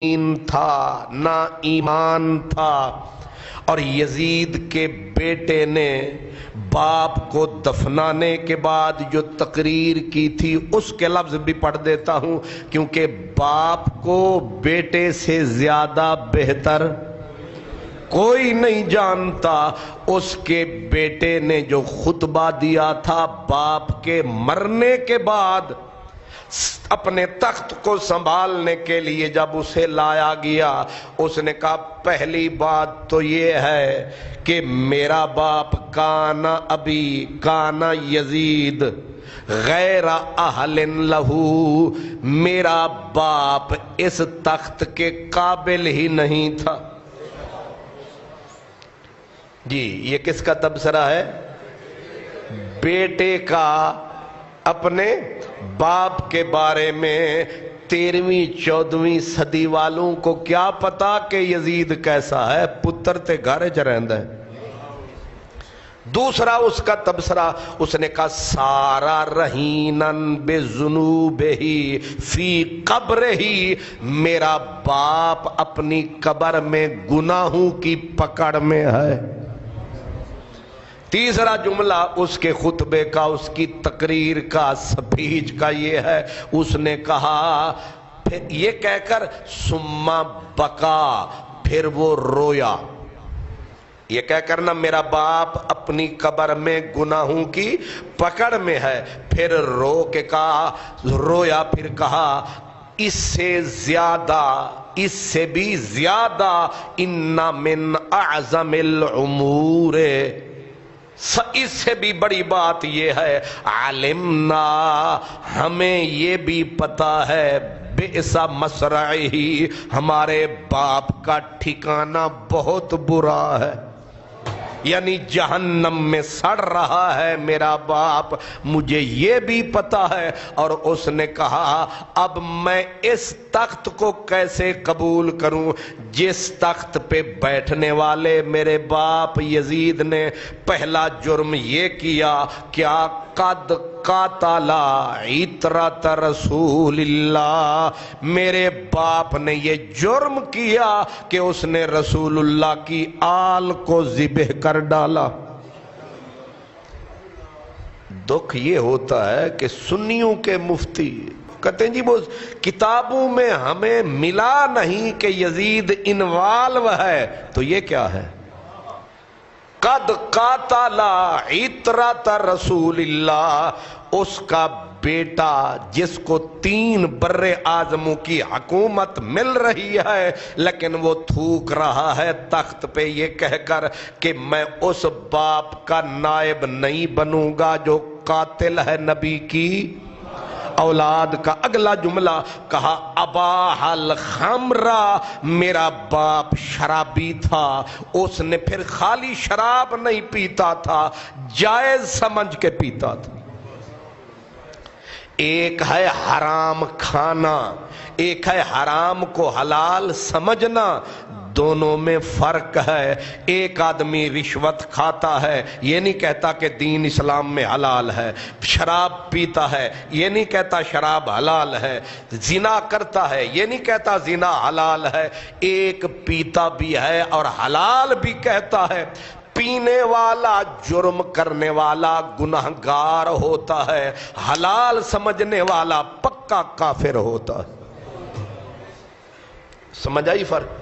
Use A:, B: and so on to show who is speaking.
A: دین تھا نہ ایمان تھا۔ اور یزید کے بیٹے نے باپ کو دفنانے کے بعد جو تقریر کی تھی اس کے لفظ بھی پڑھ دیتا ہوں، کیونکہ باپ کو بیٹے سے زیادہ بہتر کوئی نہیں جانتا۔ اس کے بیٹے نے جو خطبہ دیا تھا باپ کے مرنے کے بعد، اپنے تخت کو سنبھالنے کے لیے جب اسے لایا گیا، اس نے کہا پہلی بات تو یہ ہے کہ میرا باپ کانا ابی کانا یزید غیر اہل لہو، میرا باپ اس تخت کے قابل ہی نہیں تھا۔ جی یہ کس کا تبصرہ ہے؟ بیٹے کا اپنے باپ کے بارے میں۔ 13ویں 14ویں صدی والوں کو کیا پتا کہ یزید کیسا ہے، پتر تے گھر چ رہندا ہے۔ دوسرا اس کا تبصرہ، اس نے کہا سارا رہینن بذنوبہی فی قبرہی، میرا باپ اپنی قبر میں گناہوں کی پکڑ میں ہے۔ تیسرا جملہ اس کے خطبے کا، اس کی تقریر کا، سپیچ کا یہ ہے، اس نے کہا پھر یہ کہہ کر ثم بکا، پھر وہ رویا۔ یہ کہہ کر نا میرا باپ اپنی قبر میں گناہوں کی پکڑ میں ہے، پھر رو کے کہا، رویا، پھر کہا اس سے زیادہ، اس سے بھی زیادہ، ان من اعظم الامور، اس سے بھی بڑی بات یہ ہے، علمنا، ہمیں یہ بھی پتا ہے، بئس مسرعہ، ہمارے باپ کا ٹھکانہ بہت برا ہے، یعنی جہنم میں سڑ رہا ہے میرا باپ، مجھے یہ بھی پتا ہے۔ اور اس نے کہا اب میں اس تخت کو کیسے قبول کروں جس تخت پہ بیٹھنے والے میرے باپ یزید نے پہلا جرم یہ کیا، کیا قد قاتل عترۃ رسول اللہ، میرے باپ نے یہ جرم کیا کہ اس نے رسول اللہ کی آل کو ذبح کر ڈالا۔ دکھ یہ ہوتا ہے کہ سنیوں کے مفتی کہتے ہیں جی وہ کتابوں میں ہمیں ملا نہیں کہ یزید انوالو ہے، تو یہ کیا ہے؟ قد قاتل عترۃ رسول اللہ، اس کا بیٹا جس کو 3 بر اعظموں کی حکومت مل رہی ہے، لیکن وہ تھوک رہا ہے تخت پہ یہ کہہ کر کہ میں اس باپ کا نائب نہیں بنوں گا جو قاتل ہے نبی کی اولاد کا۔ اگلا جملہ کہا اباح الخمر، میرا باپ شرابی تھا، اس نے پھر خالی شراب نہیں پیتا تھا، جائز سمجھ کے پیتا تھا۔ ایک ہے حرام کھانا، ایک ہے حرام کو حلال سمجھنا، دونوں میں فرق ہے۔ ایک آدمی رشوت کھاتا ہے، یہ نہیں کہتا کہ دین اسلام میں حلال ہے، شراب پیتا ہے، یہ نہیں کہتا شراب حلال ہے، زنا کرتا ہے، یہ نہیں کہتا زنا حلال ہے، ایک پیتا بھی ہے اور حلال بھی کہتا ہے۔ پینے والا جرم کرنے والا گناہگار ہوتا ہے، حلال سمجھنے والا پکا کافر ہوتا ہے۔ سمجھ آئی فرق؟